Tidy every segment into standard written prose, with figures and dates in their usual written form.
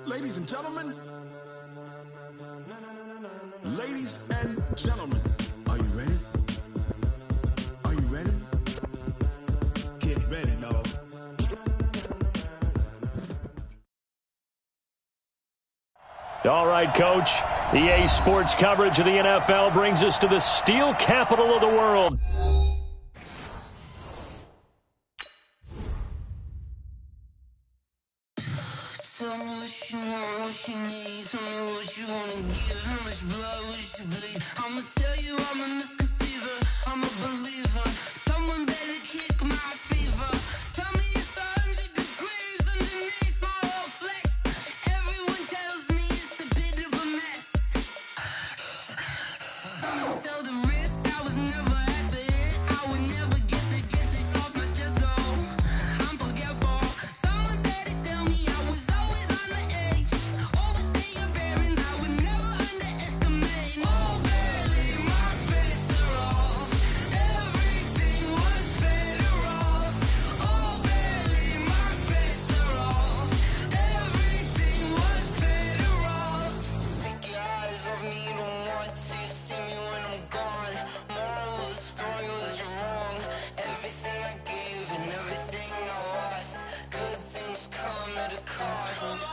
Ladies and gentlemen, ladies and gentlemen, are you ready? Are you ready? Get ready, dog. All right, Coach. EA Sports coverage of the NFL brings us to the steel capital of the world. Tell me what you want, what you need. Tell me what you wanna give. How much blood would you bleed? I'ma tell you I'm a misconceiver. I'm a believer. Someone better kick my fever. Tell me it's 100 degrees underneath my whole flesh. Everyone tells me it's a bit of a mess. I'ma tell the risk I was never at the hit. I would never get it off my chest though. I'm forgetful. Someone better tell me I was always on the edge. Overstay your bearings, I would never underestimate. Oh, barely, my bets are off. Everything was better off. Oh, barely, my bets are off. Everything was better off. Take your eyes off me, you don't want to see me when I'm gone. Moral of the story was you're wrong. Everything I gave and everything I lost. Good things come at a cost.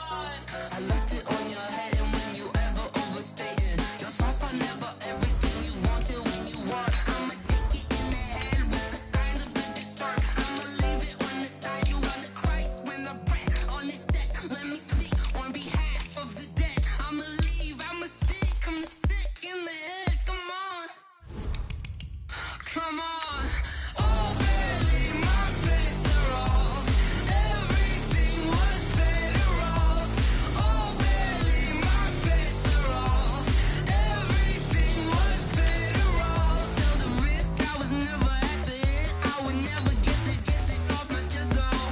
I left it on your head, and when you ever overstated, your thoughts are never everything you wanted when you want. I'ma take it in the head with the signs of the distort. I'ma leave it on the side. You on the Christ when the breath on the set. Let me speak on behalf of the dead. I'ma leave, I'ma speak. I'm the sick in the head. Come on, come on. Oh, barely, my bets are off. Everything was better off. Oh, barely, my bets are off. Everything was better off. Tell the risk I was never at the hit. I would never get it off my chest though.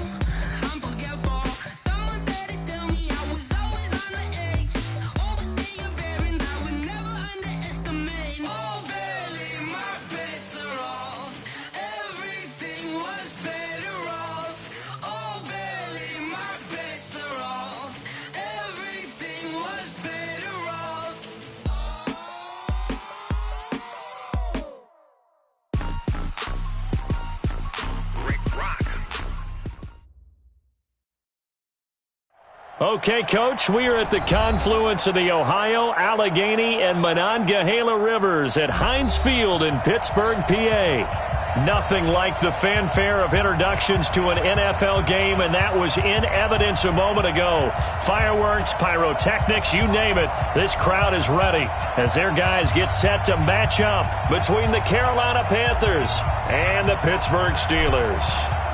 I'm forgetful. Someone better tell me I was always on the edge. Overstay your bearings, I would never underestimate. Oh, barely, my bets are off. Everything was better off. Oh, barely, my bets are off. Everything was better off. Okay, Coach, we are at the confluence of the Ohio, Allegheny, and Monongahela Rivers at Heinz Field in Pittsburgh, PA. Nothing like the fanfare of introductions to an NFL game, and that was in evidence a moment ago. Fireworks, pyrotechnics, you name it. This crowd is ready as their guys get set to match up between the Carolina Panthers and the Pittsburgh Steelers.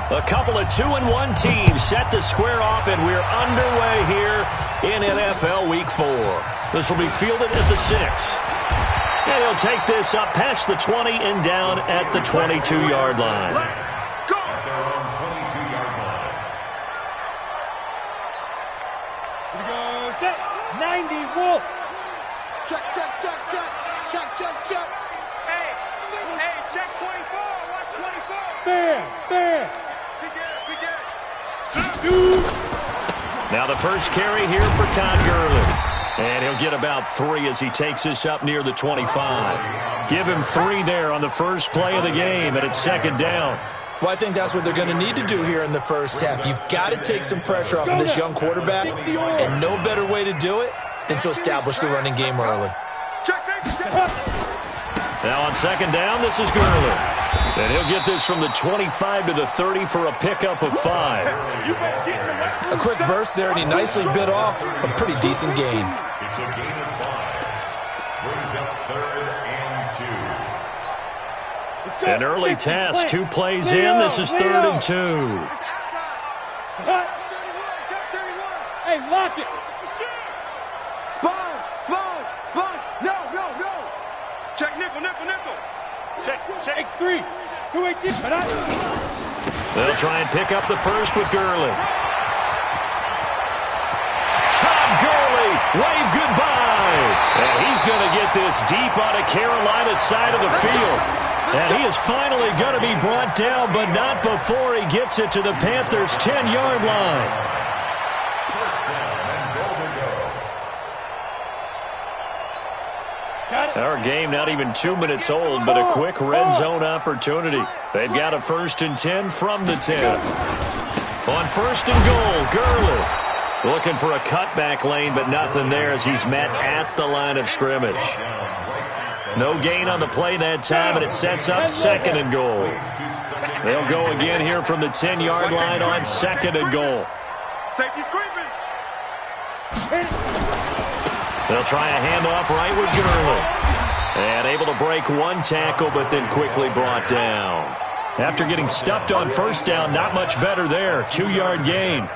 A couple of 2-1 teams set to square off, and we're underway here in NFL Week 4. This will be fielded at the 6. And he'll take this up past the 20 and down at the 22-yard line. Go! 22-yard line. Here we go, set, 90, Wolf. Check, check, check, check, check, check, check. Hey, check 24, watch 24. Bam. Now the first carry here for Todd Gurley. And he'll get about 3 as he takes this up near the 25. Give him 3 there on the first play of the game, and it's second down. Well, I think that's what they're going to need to do here in the first half. You've got to take some pressure off of this young quarterback, and no better way to do it than to establish the running game early. Now on second down, this is Gurley. And he'll get this from the 25 to the 30 for a pickup of 5. A quick burst there, and he nicely bit off a pretty decent gain. It's a gain of 5. Brings up 3rd and 2. An early test, 2 plays in. This is 3rd and 2. Hey, lock it. Sponge. No. Check nickel. Check. X3, 218. They'll try and pick up the first with Gurley. Todd Gurley, wave goodbye. And he's going to get this deep on a Carolina side of the field. And he is finally going to be brought down, but not before he gets it to the Panthers' 10-yard line. First down and goal to go. Our game not even 2 minutes old, but a quick red zone opportunity. They've got a 1st and 10 from the 10. On 1st and goal, Gurley looking for a cutback lane, but nothing there as he's met at the line of scrimmage. No gain on the play that time, and it sets up 2nd and goal. They'll go again here from the 10-yard line on 2nd and goal. Safety's creeping. They'll try a handoff right with Gurley. And able to break one tackle, but then quickly brought down. After getting stuffed on 1st down, not much better there. 2-yard gain.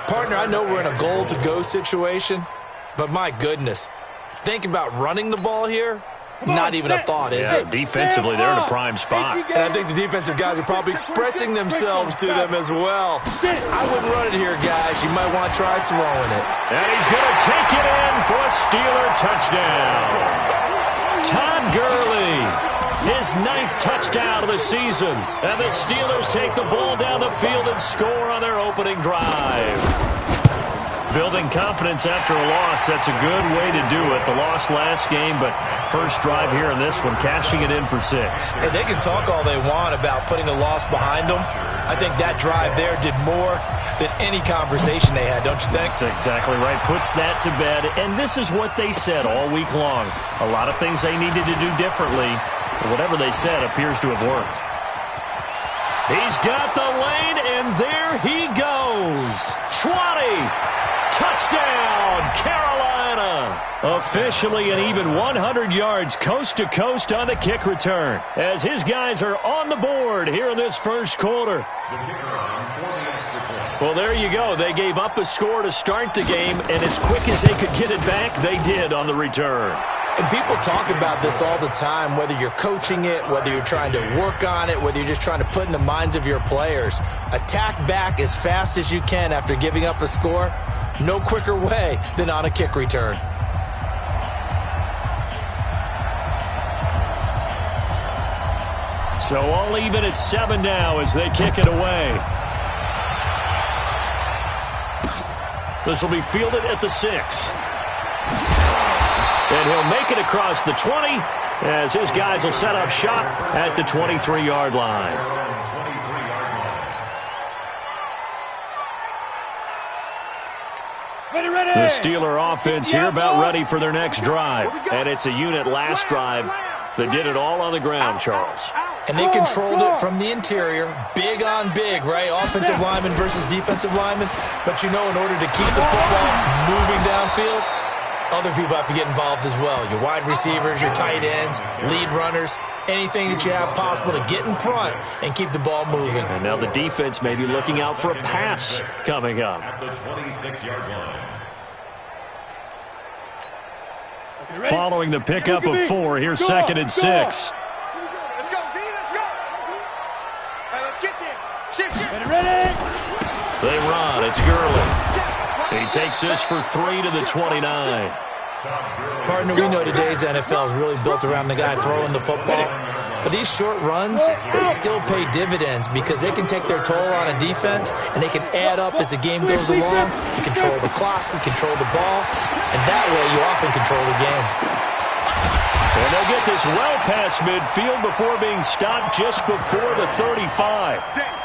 Partner, I know we're in a goal-to-go situation, but my goodness. Think about running the ball here. Not even a thought, is it? Defensively, they're in a prime spot. And I think the defensive guys are probably expressing themselves to them as well. I wouldn't run it here, guys. You might want to try throwing it. And he's going to take it in for a Steeler touchdown. Todd Gurley, his 9th touchdown of the season. And the Steelers take the ball down the field and score on their opening drive. Building confidence after a loss, that's a good way to do it. The loss last game, but first drive here in this one, cashing it in for 6. And they can talk all they want about putting a loss behind them. I think that drive there did more than any conversation they had, don't you think? That's exactly right. Puts that to bed. And this is what they said all week long. A lot of things they needed to do differently. Whatever they said appears to have worked. He's got the lane, and there he goes. 20. Touchdown, Carolina. Officially an even 100 yards coast to coast on the kick return as his guys are on the board here in this first quarter. Well, there you go. They gave up a score to start the game, and as quick as they could get it back, they did on the return. And people talk about this all the time, whether you're coaching it, whether you're trying to work on it, whether you're just trying to put in the minds of your players. Attack back as fast as you can after giving up a score. No quicker way than on a kick return. So all even at 7 now as they kick it away. This will be fielded at the 6. And he'll make it across the 20 as his guys will set up shop at the 23-yard line. The Steeler offense here about ready for their next drive. And it's a unit last drive that did it all on the ground, Charles. And they controlled it from the interior, big on big, right? Offensive lineman versus defensive lineman. But, you know, in order to keep the football moving downfield, other people have to get involved as well. Your wide receivers, your tight ends, lead runners, anything that you have possible to get in front and keep the ball moving. And now the defense may be looking out for a pass coming up. At the 26-yard line. Following the pickup of 4, here's 2nd and 6. Let's go, D, let's go. Hey, let's get there. Shift. Ready? They run. It's Gurley. He takes this for 3 to the 29. Partner, we know today's NFL is really built around the guy throwing the football. But these short runs, they still pay dividends because they can take their toll on a defense and they can add up as the game goes along. You control the clock, you control the ball, and that way you often control the game. And they'll get this well past midfield before being stopped just before the 35.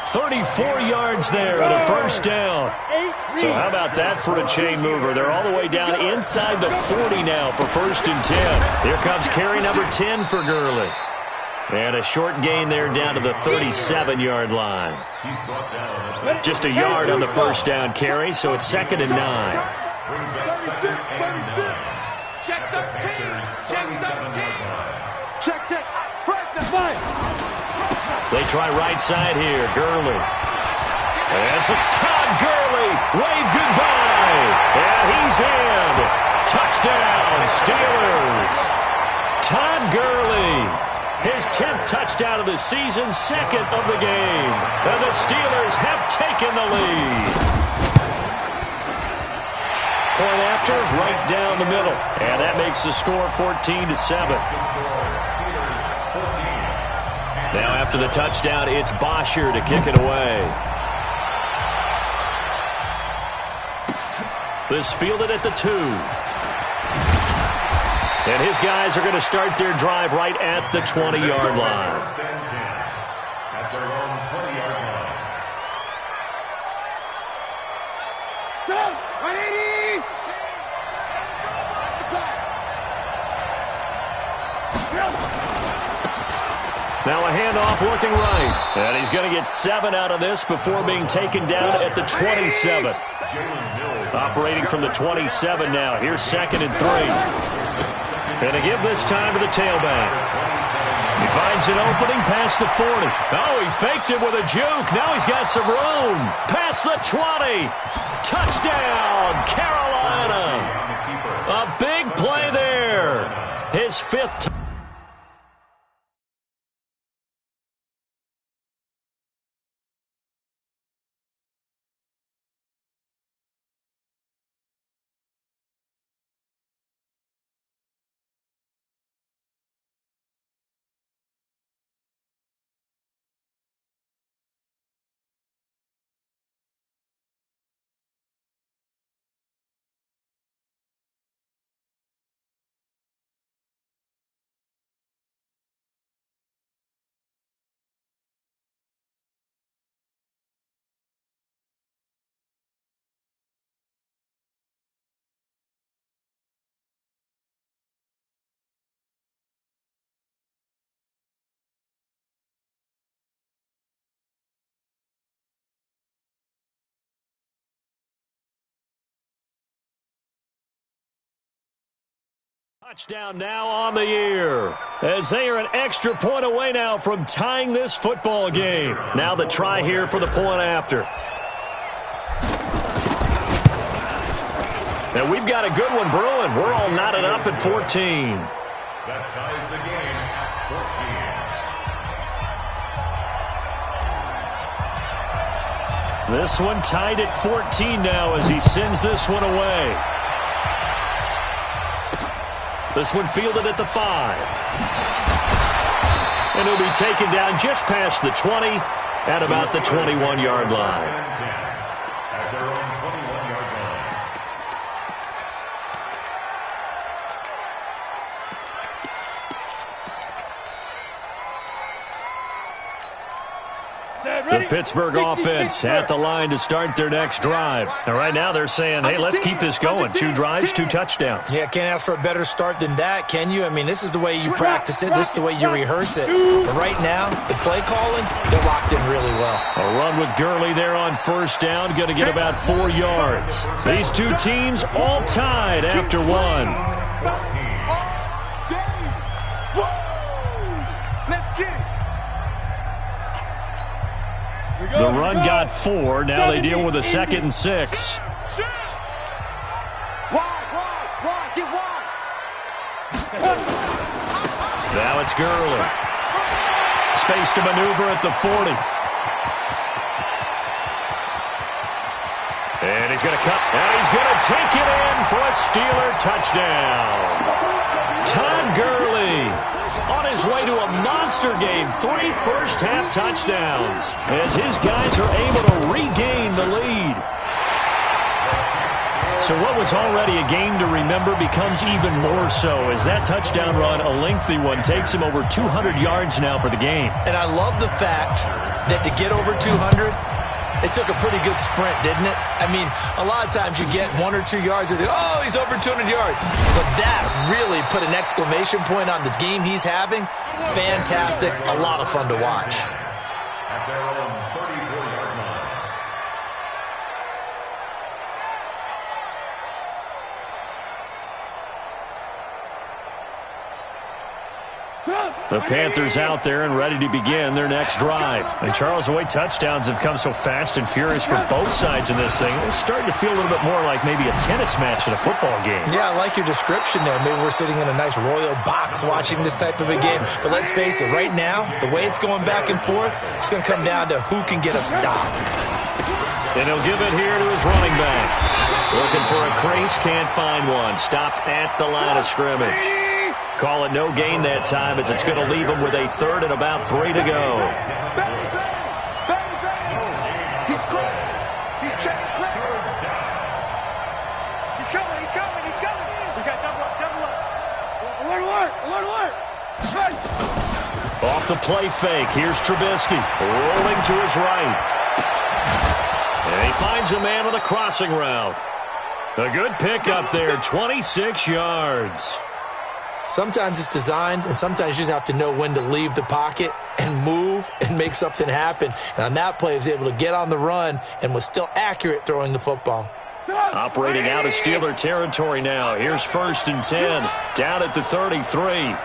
34 yards there and a first down. So how about that for a chain mover? They're all the way down inside the 40 now for 1st and 10. Here comes carry number 10 for Gurley. And a short gain there down to the 37-yard line. Just a yard on the first down carry, so it's 2nd and 9. 36. Check 13. Check 13. Check. Press the fight. They try right side here. Gurley. That's a Todd Gurley. Wave goodbye. And he's in. Touchdown, Steelers. Todd Gurley. His 10th touchdown of the season, 2nd of the game. And the Steelers have taken the lead. Point after, right down the middle. And that makes the score 14-7. Now after the touchdown, it's Bosher to kick it away. This fielded at the 2. And his guys are going to start their drive right at the 20-yard line. First and 10 at their own 20-yard line. Now a handoff looking right. And he's going to get 7 out of this before being taken down at the 27. Operating from the 27 now. Here's 2nd and 3. And to give this time to the tailback. He finds an opening past the 40. Oh, he faked it with a juke. Now he's got some room. Past the 20. Touchdown, Carolina. A big play there. His 5th. Touchdown now on the year, as they are an extra point away now from tying this football game. Now the try here for the point after. And we've got a good one brewing. We're all knotted up at 14. That ties the game at 14. This one tied at 14 now as he sends this one away. This one fielded at the 5. And he'll be taken down just past the 20 at about the 21-yard line. At their own 21-yard line. The Pittsburgh offense at the line to start their next drive. And right now they're saying, hey, let's keep this going. 2 drives, 2 touchdowns. Yeah, can't ask for a better start than that, can you? I mean, this is the way you practice it. This is the way you rehearse it. But right now, the play calling, they're locked in really well. A run with Gurley there on 1st down. Going to get about 4 yards. These two teams all tied after 1. The run got 4. Now they deal with a 2nd and 6. Now it's Gurley. Space to maneuver at the 40. And he's going to cut. And he's going to take it in for a Steeler touchdown. Todd Gurley on his way to a monster game. 3 first-half touchdowns as his guys are able to regain the lead. So what was already a game to remember becomes even more so as that touchdown run, a lengthy one, takes him over 200 yards now for the game. And I love the fact that to get over 200, it took a pretty good sprint, didn't it? I mean, a lot of times you get 1 or 2 yards and oh, he's over 200 yards. But that really put an exclamation point on the game he's having. Fantastic. A lot of fun to watch. At their own 34-yard line. The Panthers out there and ready to begin their next drive. And Charles, the way touchdowns have come so fast and furious for both sides in this thing, it's starting to feel a little bit more like maybe a tennis match in a football game. Yeah, I like your description there. Maybe we're sitting in a nice royal box watching this type of a game. But let's face it, right now, the way it's going back and forth, it's going to come down to who can get a stop. And he'll give it here to his running back. Looking for a crease, can't find one. Stopped at the line of scrimmage. Call it no gain that time as it's going to leave him with a 3rd and about 3 to go. He's cracked. He's just cracked. He's coming. We got double up. Off the play fake. Here's Trubisky rolling to his right. And he finds a man with a crossing route. A good pick up there, 26 yards. Sometimes it's designed, and sometimes you just have to know when to leave the pocket and move and make something happen. And on that play, he was able to get on the run and was still accurate throwing the football. Operating out of Steeler territory now. Here's 1st and 10. Down at the 33.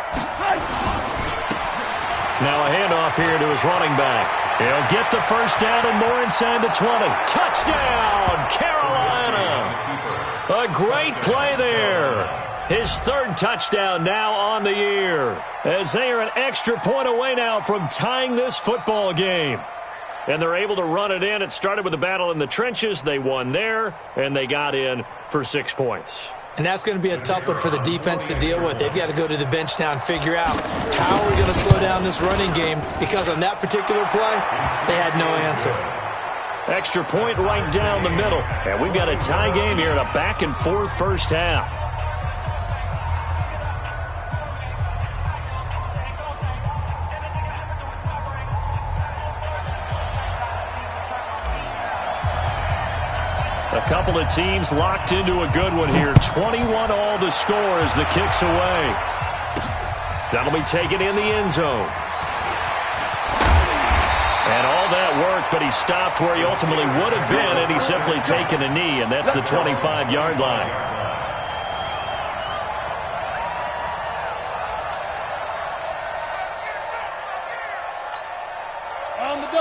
Now a handoff here to his running back. He'll get the first down and more inside the 20. Touchdown, Carolina. A great play there. His 3rd touchdown now on the year, as they are an extra point away now from tying this football game. And they're able to run it in. It started with a battle in the trenches. They won there, and they got in for 6 points. And that's going to be a tough one for the defense to deal with. They've got to go to the bench now and figure out how are we going to slow down this running game, because on that particular play, they had no answer. Extra point right down the middle. And we've got a tie game here in a back-and-forth first half. A couple of teams locked into a good one here. 21-all the score as the kick's away. That'll be taken in the end zone. And all that work, but he stopped where he ultimately would have been, and he's simply taken a knee, and that's the 25-yard line.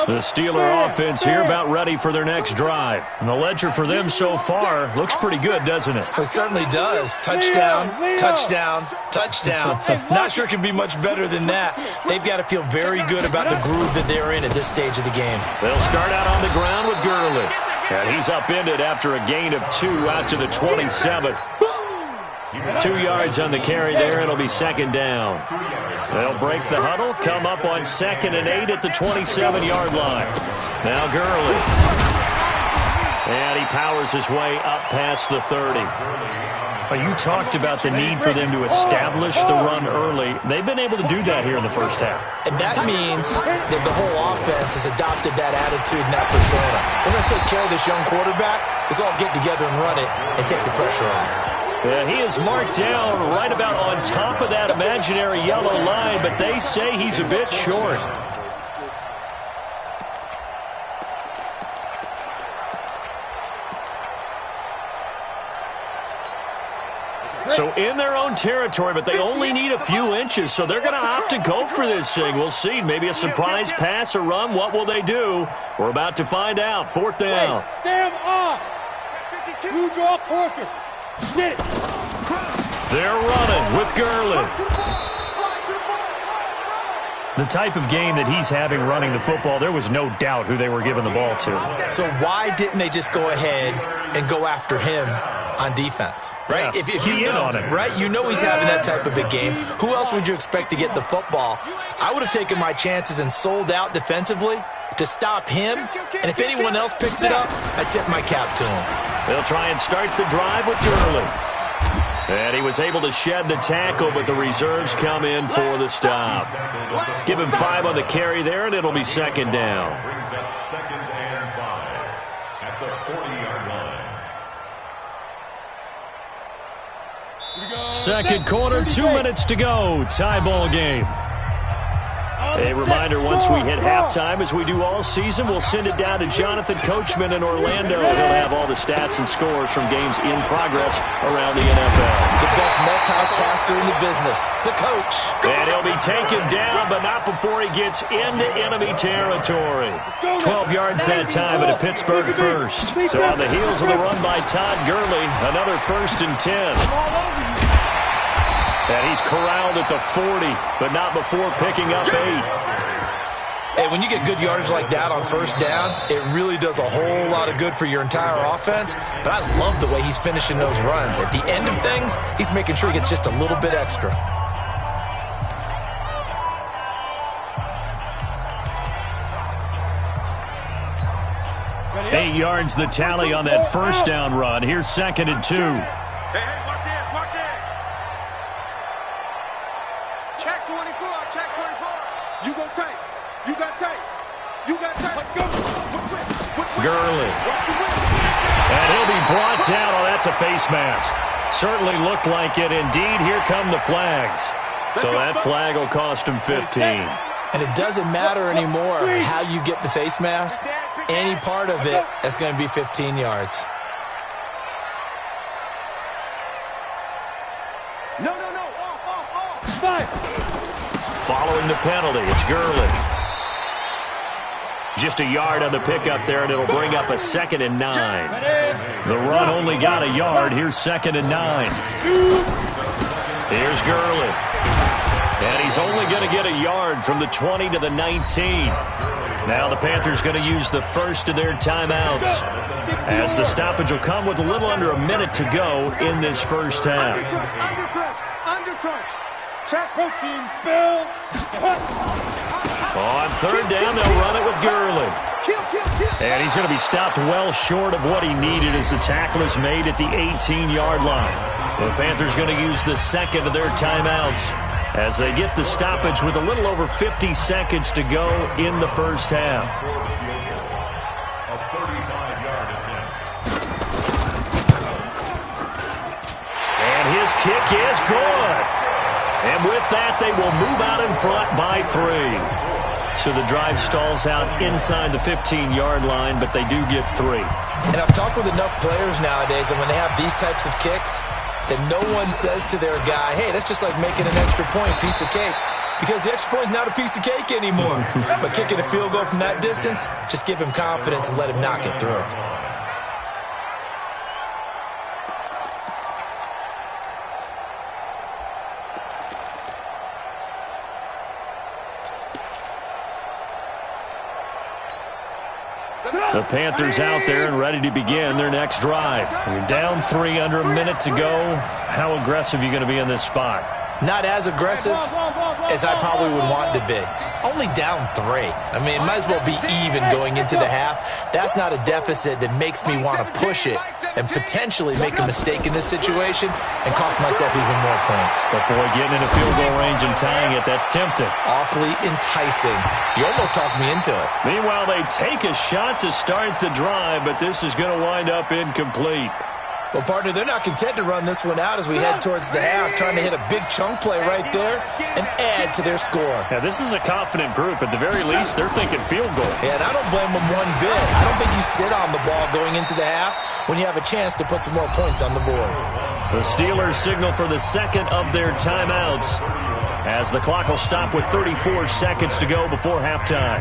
The Steeler offense here about ready for their next drive. And the ledger for them so far looks pretty good, doesn't it? It certainly does. Touchdown, touchdown, touchdown. Not sure it can be much better than that. They've got to feel very good about the groove that they're in at this stage of the game. They'll start out on the ground with Gurley. And he's upended after a gain of 2 out to the 27th. 2 yards on the carry there. It'll be 2nd down. They'll break the huddle, come up on 2nd and 8 at the 27-yard line. Now Gurley. And he powers his way up past the 30. You talked about the need for them to establish the run early. They've been able to do that here in the first half. And that means that the whole offense has adopted that attitude and that persona. We're going to take care of this young quarterback. Let's all get together and run it and take the pressure off. Yeah, he is marked down right about on top of that imaginary yellow line, but they say he's a bit short. So in their own territory, but they only need a few inches, so they're going to opt to go for this thing. We'll see. Maybe a surprise pass or run. What will they do? We're about to find out. 4th down. Sam off. You draw quarter. Get it. They're running with Gurley. The type of game that he's having running the football, there was no doubt who they were giving the ball to. So why didn't they just go ahead and go after him on defense? Right? Yeah, if you know, on him. right? You know he's having that type of a game. Who else would you expect to get the football? I would have taken my chances and sold out defensively to stop him. And if anyone else picks it up, I tip my cap to him. They'll try and start the drive with Gurley. And he was able to shed the tackle, but the reserves come in for the stop. Give him 5 on the carry there, and it'll be 2nd down. Brings up 2nd and 5 at the 40-yard line. Second quarter, 2 minutes to go. Tie ball game. A reminder, once we hit halftime, as we do all season, we'll send it down to Jonathan Coachman in Orlando. He'll have all the stats and scores from games in progress around the NFL. The best multitasker in the business, the coach. And he'll be taken down, but not before he gets into enemy territory. 12 yards that time, and a Pittsburgh first. So on the heels of the run by Todd Gurley, another 1st and 10. And he's corralled at the 40, but not before picking up 8. And when you get good yardage like that on 1st down, it really does a whole lot of good for your entire offense. But I love the way he's finishing those runs. At the end of things, he's making sure he gets just a little bit extra. Eight yards the tally on that 1st down run. Here's 2nd and 2. Hey, watch it, watch it. You go tight. You got tight. You got tight. Let's go. Gurley. And he'll be brought down. Oh, that's a face mask. Certainly looked like it. Indeed, here come the flags. So that flag will cost him 15. And it doesn't matter anymore how you get the face mask. Any part of it, that's going to be 15 yards. No. Off. 5. Following the penalty, it's Gurley. Just a yard on the pickup there, and it'll bring up a 2nd and 9. The run only got a yard. Here's 2nd and 9. Here's Gurley. And he's only going to get a yard from the 20 to the 19. Now the Panthers going to use the first of their timeouts, as the stoppage will come with a little under a minute to go in this first half. Undercrunch. Track protein spill. On 3rd down, they'll run it with Gurley. And he's going to be stopped well short of what he needed as the tackle is made at the 18-yard line. The Panthers going to use the 2nd of their timeouts as they get the stoppage with a little over 50 seconds to go in the first half. A 35-yard attempt. And his kick is good. And with that, they will move out in front by 3. So the drive stalls out inside the 15-yard line, but they do get 3. And I've talked with enough players nowadays, and when they have these types of kicks, that no one says to their guy, hey, that's just like making an extra point, piece of cake. Because the extra point is not a piece of cake anymore. But kicking a field goal from that distance, just give him confidence and let him knock it through. The Panthers out there and ready to begin their next drive. You're down 3, under a minute to go. How aggressive are you going to be in this spot? Not as aggressive as I probably would want to be. Only down 3. I mean, it might as well be even going into the half. That's not a deficit that makes me want to push it and potentially make a mistake in this situation and cost myself even more points. But boy, getting in a field goal range and tying it, that's tempting. Awfully enticing. You almost talked me into it. Meanwhile, they take a shot to start the drive, but this is going to wind up incomplete. Well, partner, they're not content to run this one out as we head towards the half, trying to hit a big chunk play right there and add to their score. Yeah, this is a confident group. At the very least, they're thinking field goal. Yeah, and I don't blame them one bit. I don't think you sit on the ball going into the half when you have a chance to put some more points on the board. The Steelers signal for the 2nd of their timeouts as the clock will stop with 34 seconds to go before halftime.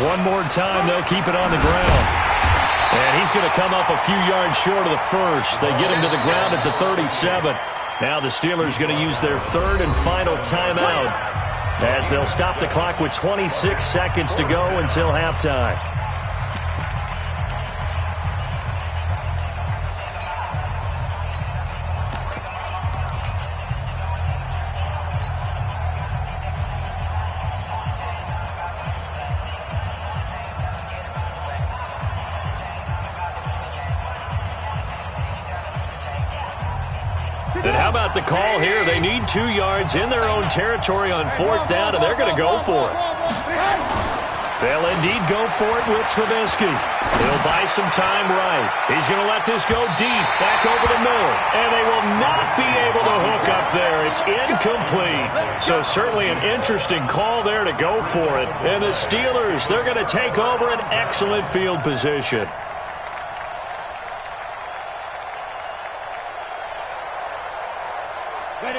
One more time, they'll keep it on the ground. And he's going to come up a few yards short of the first. They get him to the ground at the 37. Now the Steelers going to use their 3rd and final timeout as they'll stop the clock with 26 seconds to go until halftime. And how about the call here? They need 2 yards in their own territory on 4th down, and they're going to go for it. They'll indeed go for it with Trubisky. He'll buy some time right. He's going to let this go deep, back over the middle. And they will not be able to hook up there. It's incomplete. So certainly an interesting call there to go for it. And the Steelers, they're going to take over an excellent field position.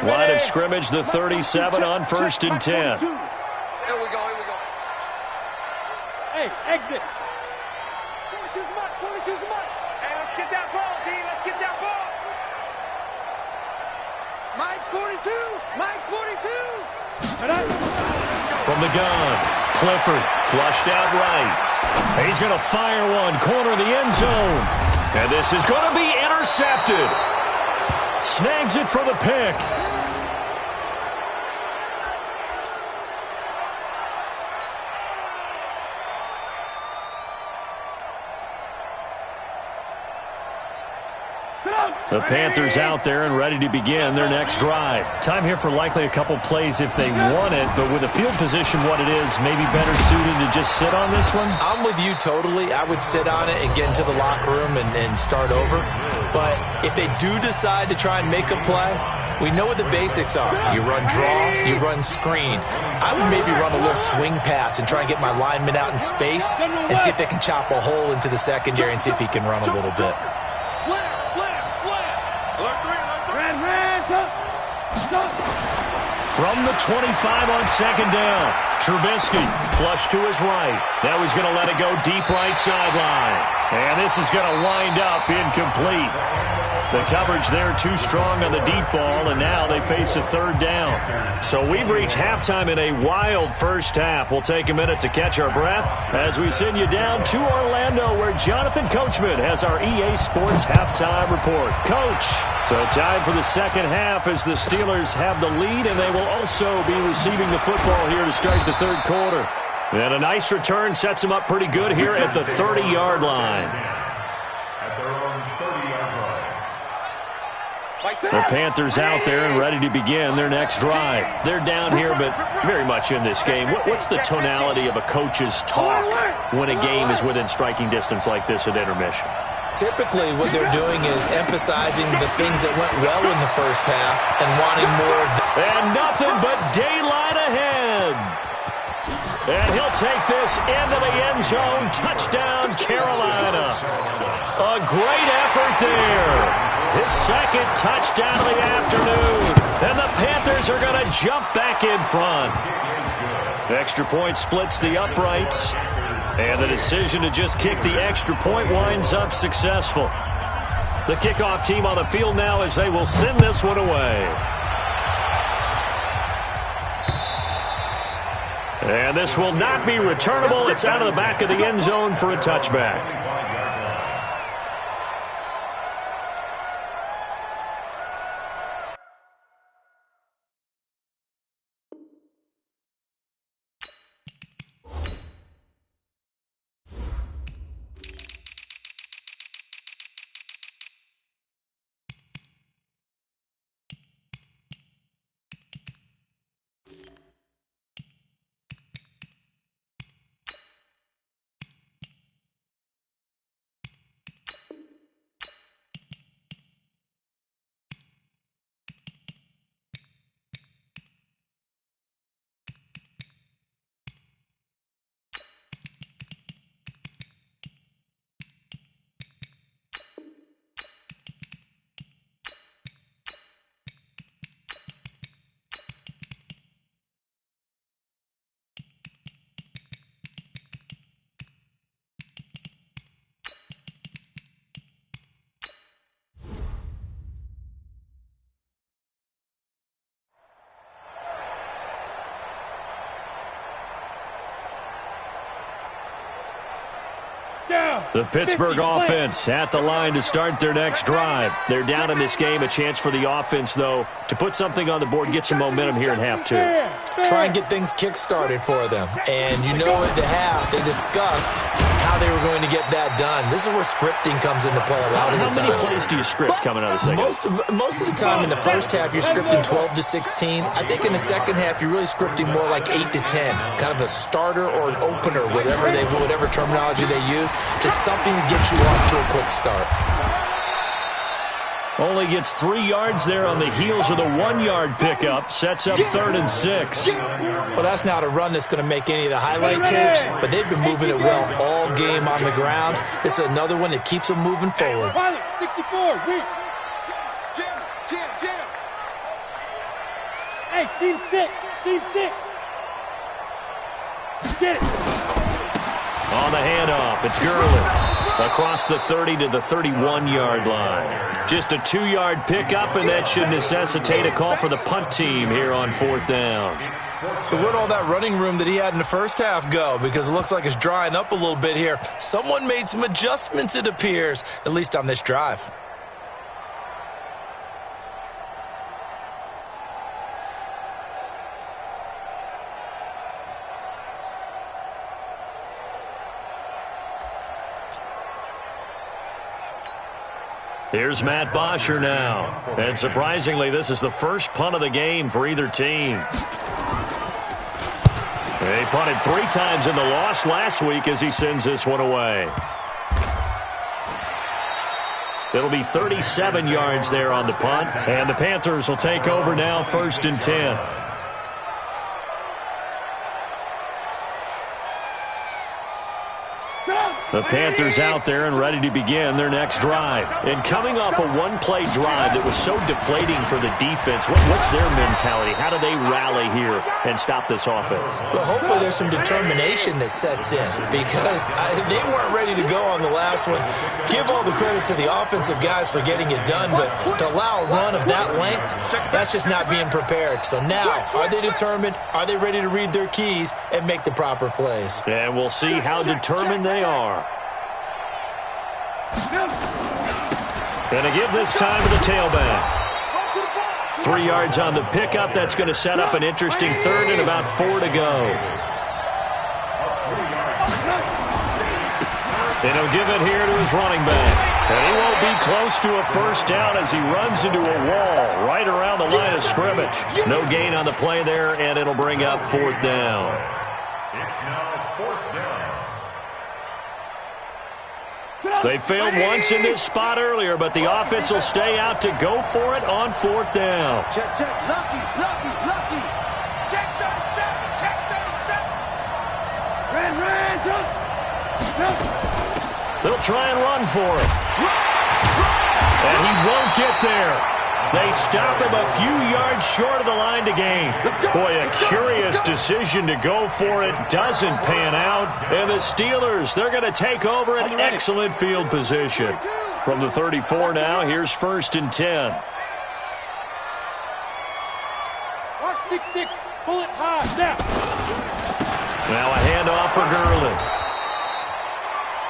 Line of scrimmage, the 37 on 1st and 10. Here we go. Hey, exit. 42's a mark. 42's a mark. Hey, let's get that ball, D. Let's get that ball. Mike's 42. Mike's 42. From the gun, Clifford flushed out right. He's going to fire one, corner of the end zone. And this is going to be intercepted. Snags it for the pick. The Panthers out there and ready to begin their next drive. Time here for likely a couple plays if they want it, but with the field position what it is, maybe better suited to just sit on this one? I'm with you totally. I would sit on it and get into the locker room and start over. But if they do decide to try and make a play, we know what the basics are. You run draw, you run screen. I would maybe run a little swing pass and try and get my lineman out in space and see if they can chop a hole into the secondary and see if he can run a little bit. From the 25 on second down, Trubisky flush to his right. Now he's going to let it go deep right sideline. And this is going to wind up incomplete. The coverage there too strong on the deep ball, and now they face a third down. So we've reached halftime in a wild first half. We'll take a minute to catch our breath as we send you down to Orlando, where Jonathan Coachman has our EA Sports halftime report. Coach, so time for the second half as the Steelers have the lead, and they will also be receiving the football here to start the third quarter. And a nice return sets them up pretty good here at the 30-yard line. The Panthers out there and ready to begin their next drive. They're down here, but very much in this game. What's the tonality of a coach's talk when a game is within striking distance like this at intermission? Typically, what they're doing is emphasizing the things that went well in the first half and wanting more of that. And nothing but daylight ahead. And he'll take this into the end zone. Touchdown, Carolina. A great effort there. His second touchdown of the afternoon. And the Panthers are going to jump back in front. Extra point splits the uprights. And the decision to just kick the extra point winds up successful. The kickoff team on the field now as they will send this one away. And this will not be returnable. It's out of the back of the end zone for a touchback. The Pittsburgh offense at the line to start their next drive. They're down in this game. A chance for the offense, though, to put something on the board, get some momentum here in half two. Try and get things kick-started for them. And you know at the half, they discussed how they were going to get that done. This is where scripting comes into play a lot of the time. How many plays do you script coming out of the second? Most of the time in the first half, you're scripting 12 to 16. I think in the second half, you're really scripting more like 8 to 10. Kind of a starter or an opener, whatever terminology they use. Just something to get you off to a quick start. Only gets 3 yards there on the heels of the 1-yard pickup. Sets up 3rd and 6. Well, that's not a run that's going to make any of the highlight tapes, but they've been moving it well all game on the ground. This is another one that keeps them moving forward. 64, weak. Jam. Hey, seam 6. Get it. On the handoff, it's Gurley. Across the 30 to the 31-yard line. Just a 2-yard pickup, and that should necessitate a call for the punt team here on 4th down. So where'd all that running room that he had in the first half go? Because it looks like it's drying up a little bit here. Someone made some adjustments, it appears, at least on this drive. Here's Matt Bosher now. And surprisingly, this is the first punt of the game for either team. They punted 3 times in the loss last week as he sends this one away. It'll be 37 yards there on the punt. And the Panthers will take over now, 1st and 10. The Panthers out there and ready to begin their next drive. And coming off a one-play drive that was so deflating for the defense, what's their mentality? How do they rally here and stop this offense? Well, hopefully there's some determination that sets in because they weren't ready to go on the last one. Give all the credit to the offensive guys for getting it done, but to allow a run of that length, that's just not being prepared. So now, are they determined? Are they ready to read their keys and make the proper plays? And we'll see how determined they are. Going to give this time to the tailback. 3 yards on the pickup. That's going to set up an interesting 3rd and about 4 to go. And he'll give it here to his running back. And he won't be close to a first down as he runs into a wall right around the line of scrimmage. No gain on the play there, and it'll bring up 4th down. It's now 4th down. They failed once in this spot earlier, but the offense will stay out to go for it on 4th down. Check. Lucky. Check 37. Ran. They'll try and run for it. And he won't get there. They stop him a few yards short of the line to gain. Boy, a curious decision to go for it. Doesn't pan out. And the Steelers, they're going to take over an excellent field position. From the 34 now, here's 1st and 10. Watch 6-6. Pull it high. Now a handoff for Gurley.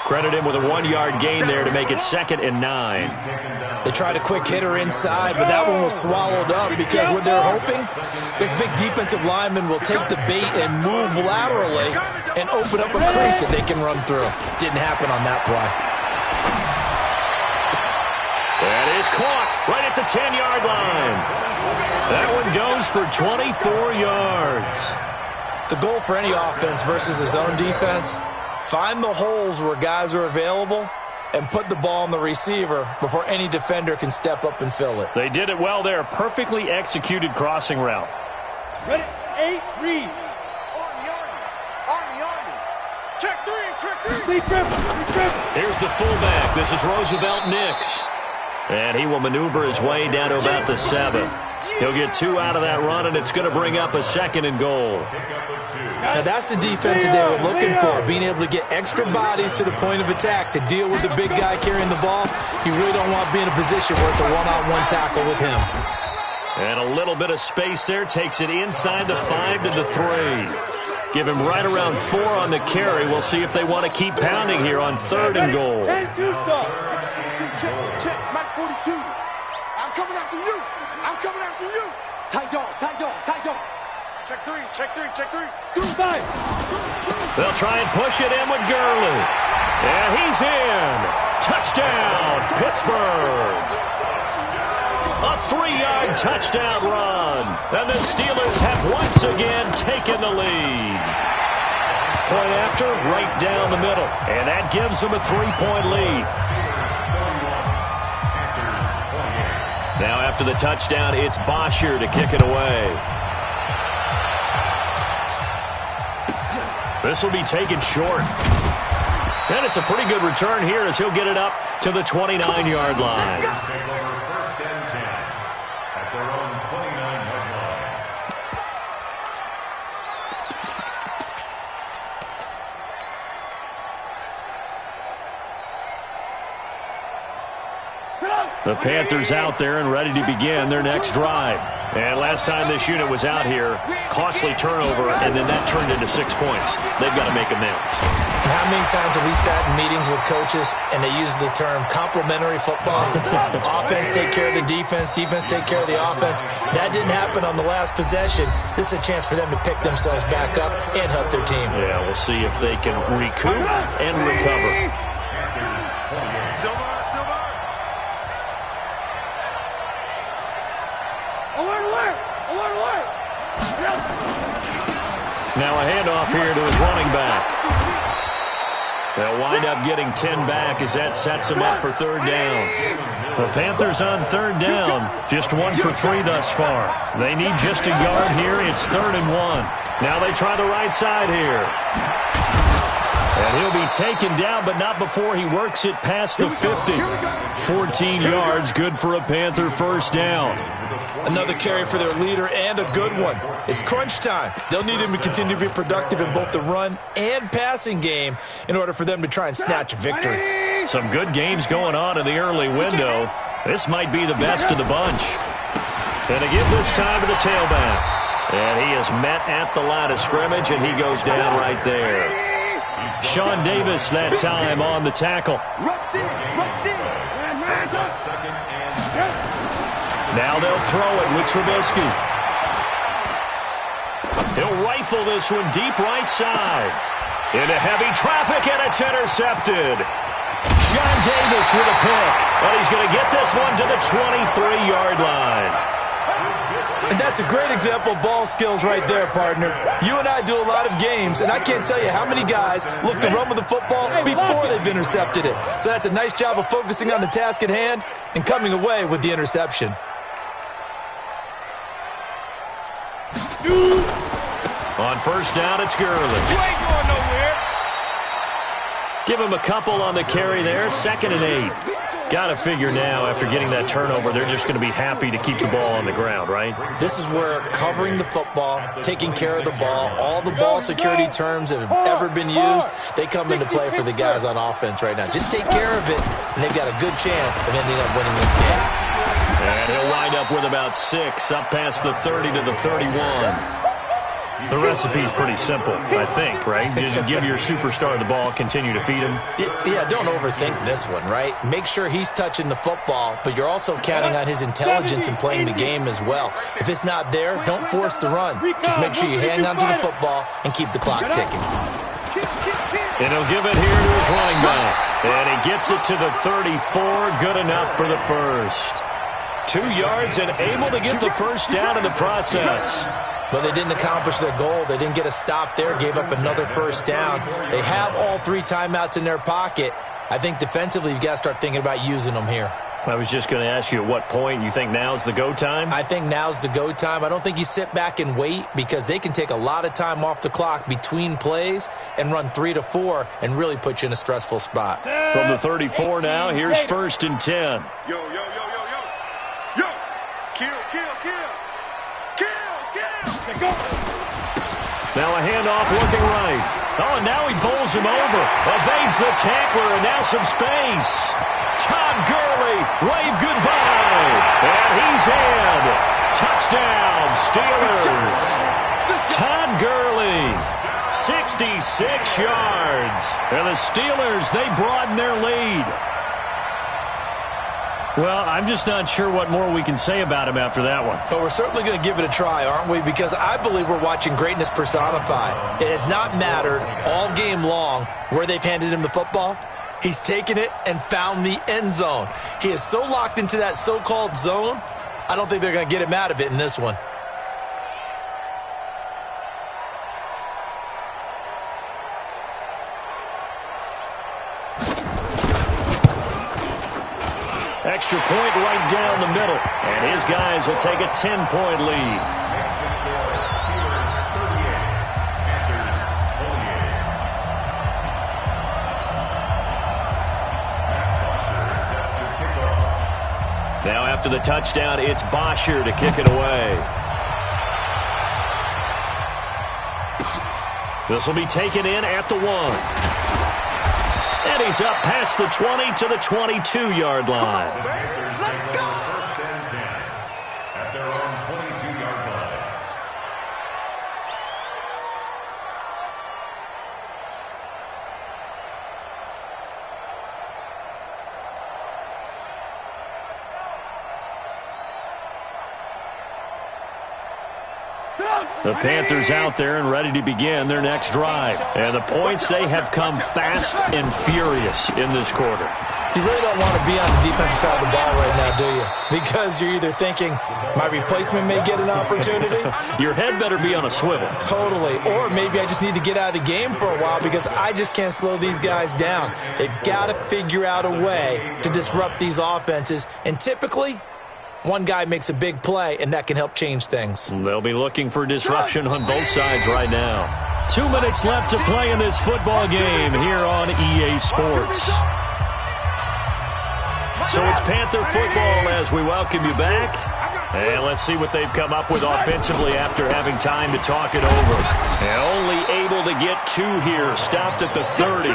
Credit him with a 1-yard gain there to make it 2nd and 9. They tried a quick hitter inside, but that one was swallowed up because what they're hoping, this big defensive lineman will take the bait and move laterally and open up a crease that they can run through. Didn't happen on that play. That is caught right at the 10-yard line. That one goes for 24 yards. The goal for any offense versus his own defense, find the holes where guys are available and put the ball on the receiver before any defender can step up and fill it. They did it well there. Perfectly executed crossing route. Ready? 8, read. Army. Check 3. Deep dribble. Here's the fullback. This is Roosevelt Nix. And he will maneuver his way down to about the 7. He'll get 2 out of that run, and it's going to bring up a 2nd and goal. Now that's the defense that they were looking for, being able to get extra bodies to the point of attack to deal with the big guy carrying the ball. You really don't want to be in a position where it's a one-on-one tackle with him. And a little bit of space there, takes it inside the 5 to the 3. Give him right around 4 on the carry. We'll see if they want to keep pounding here on 3rd and goal. Check, Mike 42. I'm coming after you. Tight dog. Check 3. 5. They'll try and push it in with Gurley. And he's in. Touchdown, Pittsburgh. A 3-yard touchdown run. And the Steelers have once again taken the lead. Point after, right down the middle. And that gives them a 3-point lead. Now after the touchdown, it's Bosher to kick it away. This will be taken short. And it's a pretty good return here as he'll get it up to the 29-yard line. First and 10 at their own 29-yard line. The Panthers out there and ready to begin their next drive. And last time this unit was out here, costly turnover, and then that turned into 6 points. They've got to make amends. And how many times have we sat in meetings with coaches and they use the term complementary football? Offense take care of the defense, defense take care of the offense. That didn't happen on the last possession. This is a chance for them to pick themselves back up and help their team. Yeah, we'll see if they can recoup and recover. Now a handoff here to his running back. They'll wind up getting 10 back as that sets them up for third down. The Panthers on third down, just 1 for 3 thus far. They need just a yard here. It's 3rd and 1. Now they try the right side here. And he'll be taken down, but not before he works it past the 50. 14 yards, good for a Panther first down. Another carry for their leader and a good one. It's crunch time. They'll need him to continue to be productive in both the run and passing game in order for them to try and snatch a victory. Some good games going on in the early window. This might be the best of the bunch. And again this time to the tailback. And he is met at the line of scrimmage, and he goes down right there. Sean Davis that time on the tackle. Now they'll throw it with Trubisky. He'll rifle this one deep right side. Into heavy traffic, and it's intercepted. Sean Davis with a pick. But he's going to get this one to the 23-yard line. And that's a great example of ball skills right there, partner. You and I do a lot of games, and I can't tell you how many guys look to run with the football before they've intercepted it. So that's a nice job of focusing on the task at hand and coming away with the interception. On first down, it's Gurley. You ain't going nowhere. Give him a couple on the carry there. 2nd and 8. Got to figure now, after getting that turnover, they're just going to be happy to keep the ball on the ground, right? This is where covering the football, taking care of the ball, all the ball security terms that have ever been used, they come into play for the guys on offense right now. Just take care of it, and they've got a good chance of ending up winning this game. And he'll wind up with about 6, up past the 30 to the 31. The recipe's pretty simple, I think, right? Just give your superstar the ball, continue to feed him. Yeah, don't overthink this one, right? Make sure he's touching the football, but you're also counting on his intelligence in playing the game as well. If it's not there, don't force the run. Just make sure you hang on to the football and keep the clock ticking. And he'll give it here to his running back. And he gets it to the 34, good enough for the first. 2 yards and able to get the first down in the process. But they didn't accomplish their goal. They didn't get a stop there, gave up another first down. They have all 3 timeouts in their pocket. I think defensively you've got to start thinking about using them here. I was just going to ask you at what point you think now's the go time? I think now's the go time. I don't think you sit back and wait because they can take a lot of time off the clock between plays and run 3 to 4 and really put you in a stressful spot. From the 34 now, here's 1st and 10. Yo. Now a handoff looking right. Oh, and now he bowls him over. Evades the tackler, and now some space. Todd Gurley, wave goodbye. And he's in. Touchdown, Steelers. Todd Gurley, 66 yards. And the Steelers, they broaden their lead. Well, I'm just not sure what more we can say about him after that one. But we're certainly going to give it a try, aren't we? Because I believe we're watching greatness personified. It has not mattered all game long where they've handed him the football. He's taken it and found the end zone. He is so locked into that so-called zone, I don't think they're going to get him out of it in this one. Extra point right down the middle. And his guys will take a 10-point lead. Now after the touchdown, it's Bosher to kick it away. This will be taken in at the 1. And he's up past the 20 to the 22-yard line. Let's go! First and 10 at their own 22-yard line. The Panthers out there and ready to begin their next drive. And the points, they have come fast and furious in this quarter. You really don't want to be on the defensive side of the ball right now, do you? Because you're either thinking, my replacement may get an opportunity. Your head better be on a swivel. Totally. Or maybe I just need to get out of the game for a while because I just can't slow these guys down. They've got to figure out a way to disrupt these offenses. And typically, one guy makes a big play, and that can help change things. They'll be looking for disruption on both sides right now. 2 minutes left to play in this football game here on EA Sports. So it's Panther football as we welcome you back. And let's see what they've come up with offensively after having time to talk it over. And only able to get 2 here. Stopped at the 30.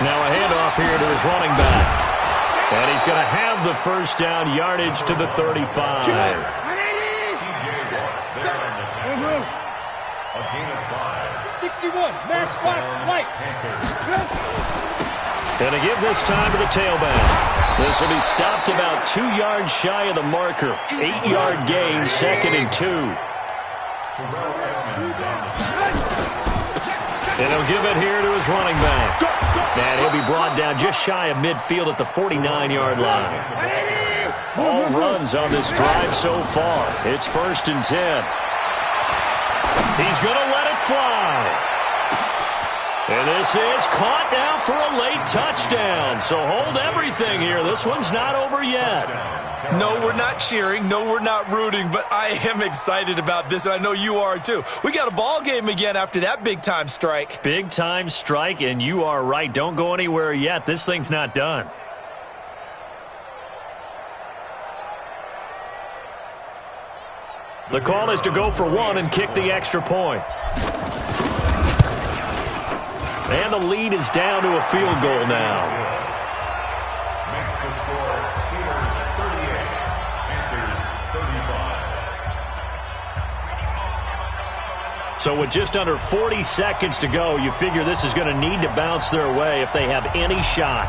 Now a handoff here to his running back. And he's going to have the first down, yardage to the 35. A gain of 5. 61, match box, light. Going to give this time to the tailback. This will be stopped about 2 yards shy of the marker. 8-yard gain, 2nd and 2. And he'll give it here to his running back. And he'll be brought down just shy of midfield at the 49-yard line. All runs on this drive so far. It's 1st and 10. He's going to let it fly. And this is caught now for a late touchdown. So hold everything here. This one's not over yet. No, we're not cheering. No, we're not rooting. But I am excited about this, and I know you are too. We got a ball game again after that big-time strike. Big-time strike, and you are right. Don't go anywhere yet. This thing's not done. The call is to go for 1 and kick the extra point. And the lead is down to a field goal now. Makes the score Steelers 38, Panthers 35. So with just under 40 seconds to go, you figure this is going to need to bounce their way if they have any shot.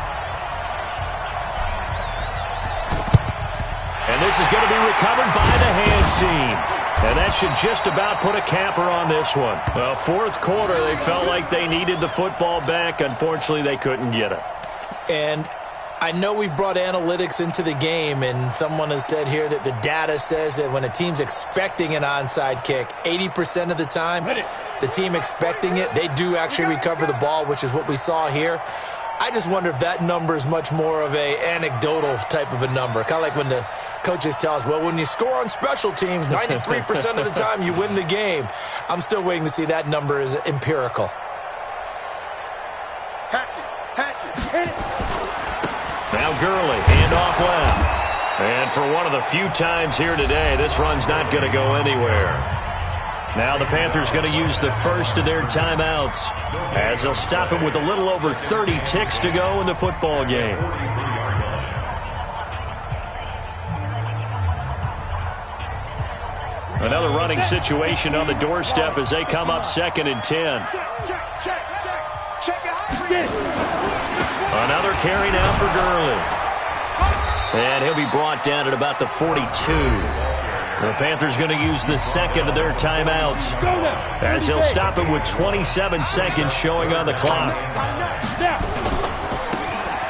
And this is going to be recovered by the hands team. And that should just about put a capper on this one. Well, 4th quarter, they felt like they needed the football back. Unfortunately, they couldn't get it. And I know we've brought analytics into the game, and someone has said here that the data says that when a team's expecting an onside kick, 80% of the time, the team expecting it, they do actually recover the ball, which is what we saw here. I just wonder if that number is much more of a anecdotal type of a number. Kind of like when the coaches tell us, well, when you score on special teams, 93% of the time you win the game. I'm still waiting to see that number is empirical. Hatchet, hit it. Now Gurley, handoff left. And for one of the few times here today, this run's not going to go anywhere. Now the Panthers going to use the first of their timeouts as they'll stop it with a little over 30 ticks to go in the football game. Another running situation on the doorstep as they come up 2nd and 10. Another carry now for Gurley. And he'll be brought down at about the 42. The Panthers going to use the 2nd of their timeouts as they'll stop it with 27 seconds showing on the clock.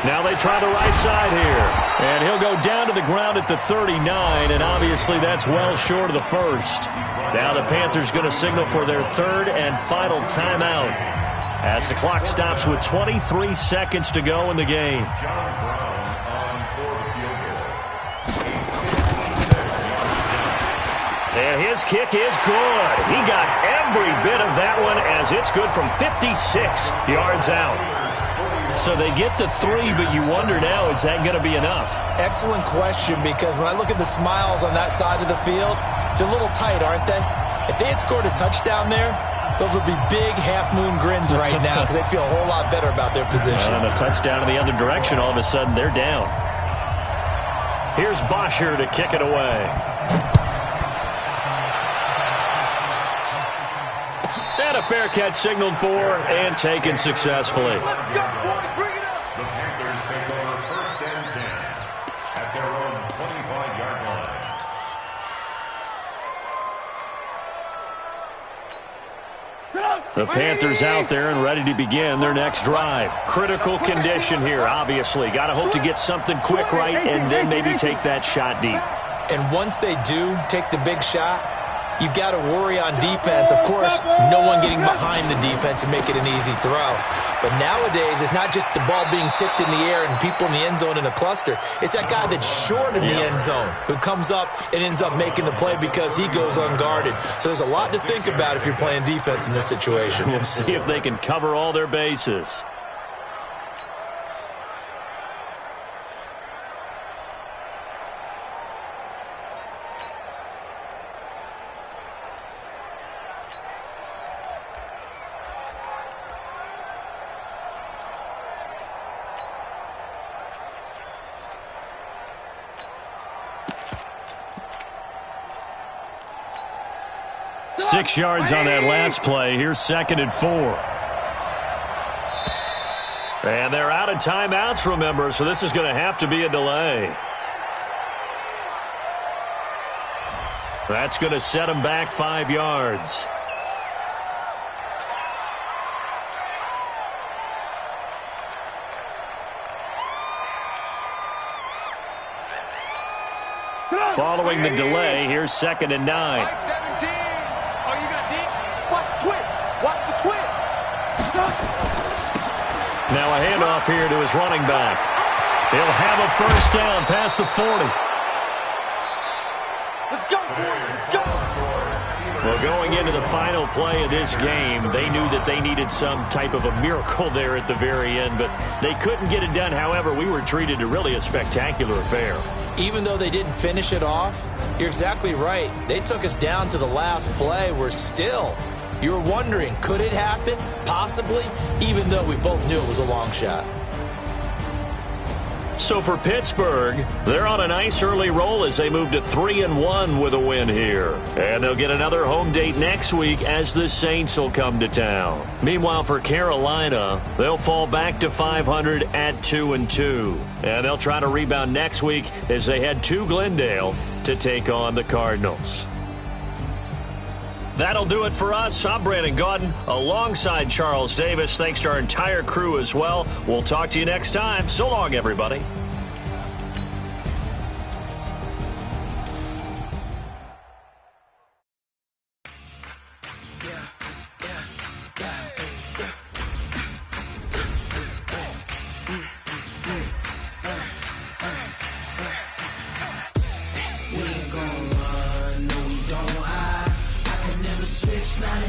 Now they try the right side here. And he'll go down to the ground at the 39, and obviously that's well short of the first. Now the Panthers going to signal for their 3rd and final timeout as the clock stops with 23 seconds to go in the game. And his kick is good. He got every bit of that one as it's good from 56 yards out. So they get the 3, but you wonder now, is that going to be enough? Excellent question, because when I look at the smiles on that side of the field, they're a little tight, aren't they? If they had scored a touchdown there, those would be big half-moon grins right now because they'd feel a whole lot better about their position. And a touchdown in the other direction, all of a sudden they're down. Here's Bosher to kick it away. And a fair catch signaled for and taken successfully. The Panthers take over 1st and 10 at their own 25-yard line. The Panthers out there and ready to begin their next drive. Critical condition here, obviously. Got to hope to get something quick right and then maybe take that shot deep. And once they do take the big shot, you've got to worry on defense. Of course, no one getting behind the defense and make it an easy throw. But nowadays, it's not just the ball being tipped in the air and people in the end zone in a cluster. It's that guy that's short of the end zone who comes up and ends up making the play because he goes unguarded. So there's a lot to think about if you're playing defense in this situation. We'll see if they can cover all their bases. Six yards on that last play. Here's 2nd and 4. And they're out of timeouts, remember, so this is going to have to be a delay. That's going to set them back 5 yards. Following the delay, here's 2nd and 9. 17. Oh, you got deep. Watch the twist. Watch the twist. Now a handoff here to his running back. He'll have a first down past the 40. Let's go, boys. Let's go. Well, going into the final play of this game, they knew that they needed some type of a miracle there at the very end, but they couldn't get it done. However, we were treated to really a spectacular affair. Even though they didn't finish it off, you're exactly right. They took us down to the last play. We're still, you were wondering, could it happen? Possibly, even though we both knew it was a long shot. So for Pittsburgh, they're on a nice early roll as they move to 3-1 with a win here. And they'll get another home date next week as the Saints will come to town. Meanwhile, for Carolina, they'll fall back to 500 at 2-2. And they'll try to rebound next week as they head to Glendale to take on the Cardinals. That'll do it for us. I'm Brandon Gaudin alongside Charles Davis. Thanks to our entire crew as well. We'll talk to you next time. So long, everybody. We ain't gon' run, no we don't hide. I can never switch, not a